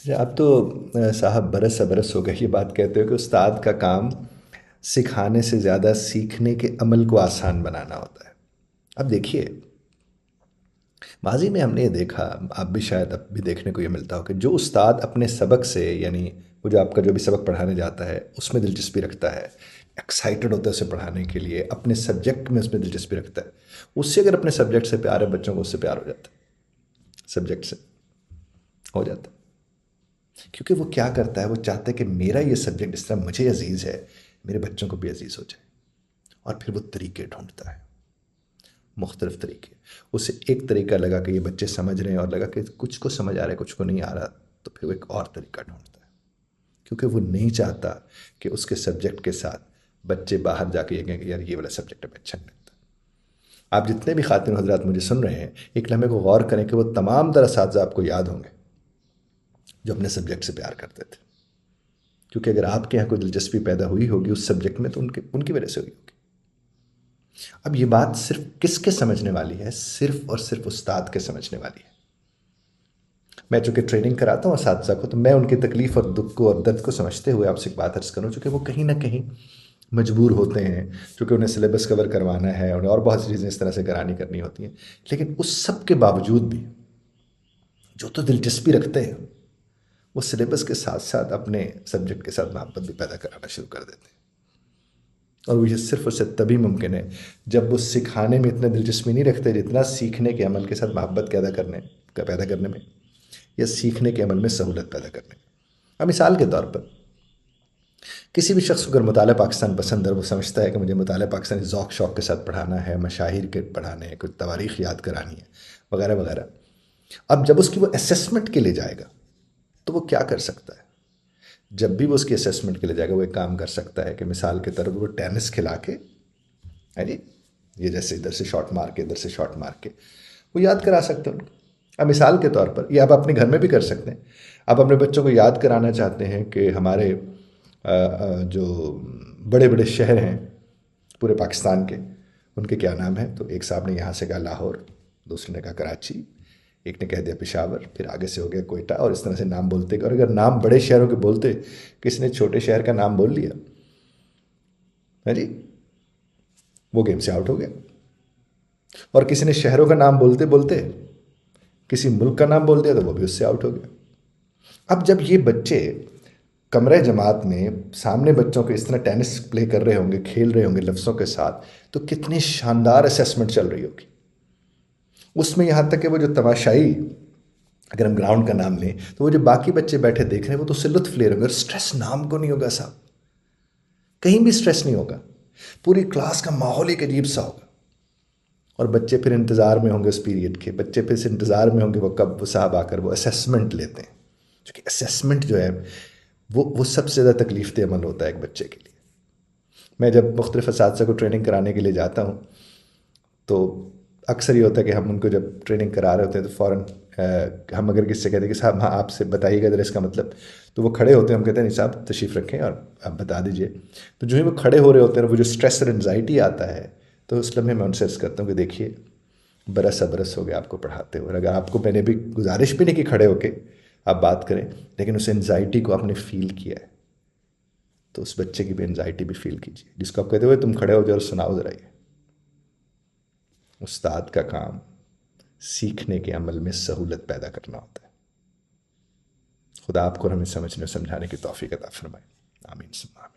آپ تو صاحب برس برس ہو گئے یہ بات کہتے ہو کہ استاد کا کام سکھانے سے زیادہ سیکھنے کے عمل کو آسان بنانا ہوتا ہے۔ اب دیکھیے، ماضی میں ہم نے یہ دیکھا، آپ بھی شاید اب بھی دیکھنے کو یہ ملتا ہو کہ جو استاد اپنے سبق سے، یعنی وہ جو آپ کا جو بھی سبق پڑھانے جاتا ہے اس میں دلچسپی رکھتا ہے، ایکسائٹڈ ہوتا ہے اسے پڑھانے کے لیے، اپنے سبجیکٹ میں اس میں دلچسپی رکھتا ہے، اس سے اگر اپنے سبجیکٹ سے پیار ہے بچوں کو اس سے پیار ہو جاتا ہے، سبجیکٹ سے ہو جاتا ہے۔ کیونکہ وہ کیا کرتا ہے، وہ چاہتا ہے کہ میرا یہ سبجیکٹ اس طرح مجھے عزیز ہے، میرے بچوں کو بھی عزیز ہو جائے، اور پھر وہ طریقے ڈھونڈتا ہے، مختلف طریقے۔ اسے ایک طریقہ لگا کہ یہ بچے سمجھ رہے ہیں، اور لگا کہ کچھ کو سمجھ آ رہا ہے کچھ کو نہیں آ رہا، تو پھر وہ ایک اور طریقہ ڈھونڈتا ہے، کیونکہ وہ نہیں چاہتا کہ اس کے سبجیکٹ کے ساتھ بچے باہر جا کے یہ کہیں کہ یار یہ والا سبجیکٹ ہمیں اچھا نہیں لگتا۔ آپ جتنے بھی خاتون حضرات مجھے سن رہے ہیں، ایک لمحے کو غور کریں کہ وہ تمام در اساتذہ آپ کو یاد ہوں گے جو اپنے سبجیکٹ سے پیار کرتے تھے، کیونکہ اگر آپ کے یہاں کوئی دلچسپی پیدا ہوئی ہوگی اس سبجیکٹ میں تو ان کی وجہ سے ہوئی ہوگی۔ اب یہ بات صرف کس کے سمجھنے والی ہے؟ صرف اور صرف استاد کے سمجھنے والی ہے۔ میں چونکہ ٹریننگ کراتا ہوں اساتذہ کو، تو میں ان کی تکلیف اور دکھ کو اور درد کو سمجھتے ہوئے آپ سے ایک بات عرض کروں، چونکہ وہ کہیں نہ کہیں مجبور ہوتے ہیں، چونکہ انہیں سلیبس کور کروانا ہے، انہیں اور بہت سی چیزیں اس طرح سے کرنی ہوتی ہیں، لیکن اس سب کے باوجود بھی جو تو دلچسپی رکھتے ہیں وہ سلیبس کے ساتھ ساتھ اپنے سبجیکٹ کے ساتھ محبت بھی پیدا کرانا شروع کر دیتے ہیں۔ اور وہ یہ صرف اور صرف تبھی ممکن ہے جب وہ سکھانے میں اتنا دلچسپی نہیں رکھتے جتنا سیکھنے کے عمل کے ساتھ محبت پیدا کرنے میں، یا سیکھنے کے عمل میں سہولت پیدا کرنے میں۔ اب مثال کے طور پر کسی بھی شخص کو اگر مطالعہ پاکستان پسند ہے، وہ سمجھتا ہے کہ مجھے مطالعہ پاکستانی ذوق شوق کے ساتھ پڑھانا ہے، مشاہیر کے پڑھانے ہیں، کچھ تواریخ یاد کرانی ہے، وغیرہ وغیرہ۔ اب جب اس کی وہ اسیسمنٹ کے لیے جائے گا تو وہ کیا کر سکتا ہے؟ جب بھی وہ اس کی اسیسمنٹ کے لیے جائے گا وہ ایک کام کر سکتا ہے کہ مثال کے طور پر وہ ٹینس کھلا کے، ہے جی، یہ جیسے ادھر سے شاٹ مار کے ادھر سے شاٹ مار کے وہ یاد کرا سکتے ہیں ان کو۔ اب مثال کے طور پر یہ آپ اپنے گھر میں بھی کر سکتے ہیں۔ آپ اپنے بچوں کو یاد کرانا چاہتے ہیں کہ ہمارے جو بڑے بڑے شہر ہیں پورے پاکستان کے، ان کے کیا نام ہیں، تو ایک صاحب نے یہاں سے کہا لاہور، دوسرے نے کہا کراچی، ایک نے کہہ دیا پشاور، پھر آگے سے ہو گیا کوئٹہ، اور اس طرح سے نام بولتے، اور اگر نام بڑے شہروں کے بولتے، کسی نے چھوٹے شہر کا نام بول لیا ہے جی، وہ گیم سے آؤٹ ہو گیا۔ اور کسی نے شہروں کا نام بولتے بولتے کسی ملک کا نام بول دیا تو وہ بھی اس سے آؤٹ ہو گیا۔ اب جب یہ بچے کمرہ جماعت میں سامنے بچوں کے اس طرح ٹینس پلے کر رہے ہوں گے، کھیل رہے ہوں گے لفظوں کے ساتھ، تو کتنی شاندار اسیسمنٹ چل رہی ہوگی اس میں، یہاں تک کہ وہ جو تماشائی، اگر ہم گراؤنڈ کا نام لیں، تو وہ جو باقی بچے بیٹھے دیکھ رہے ہیں وہ تو اس سے لطف لے رہے ہوں گے، اور اسٹریس نام کو نہیں ہوگا صاحب، کہیں بھی اسٹریس نہیں ہوگا، پوری کلاس کا ماحول ایک عجیب سا ہوگا۔ اور بچے پھر انتظار میں ہوں گے اس پیریڈ کے، بچے پھر سے انتظار میں ہوں گے وہ کب وہ صاحب آ کر وہ اسیسمنٹ لیتے ہیں، کیونکہ اسیسمنٹ جو ہے وہ سب سے زیادہ تکلیف دہ عمل ہوتا ہے ایک بچے کے لیے۔ میں جب مختلف اساتذہ کو ٹریننگ کرانے کے لیے جاتا ہوں تو اکثر یہ ہوتا ہے کہ ہم ان کو جب ٹریننگ کرا رہے ہوتے ہیں تو فوراً ہم اگر کس سے کہتے ہیں کہ صاحب ہاں آپ سے بتائیے گا ذرا اس کا مطلب، تو وہ کھڑے ہوتے ہیں، ہم کہتے ہیں نہیں صاحب تشریف رکھیں اور آپ بتا دیجئے۔ تو جو ہی وہ کھڑے ہو رہے ہوتے ہیں وہ جو اسٹریس اور انزائٹی آتا ہے، تو اس لمحے میں ان سے عرض کرتا ہوں کہ دیکھیے برس برس ہو گیا آپ کو پڑھاتے ہوئے، اور اگر آپ کو میں نے بھی گزارش بھی نہیں کی کھڑے ہو کے آپ بات کریں، لیکن اس انزائٹی کو آپ نے فیل کیا ہے، تو اس بچے کی بھی انزائٹی بھی فیل کیجیے، جس کو آپ کہتے ہوئے تم کھڑے ہو جاؤ اور سناؤ ذرا یہ۔ استاد کا کام سیکھنے کے عمل میں سہولت پیدا کرنا ہوتا ہے۔ خدا آپ کو ہمیں سمجھنے اور سمجھانے کی توفیق عطا فرمائے، آمین ثم آمین۔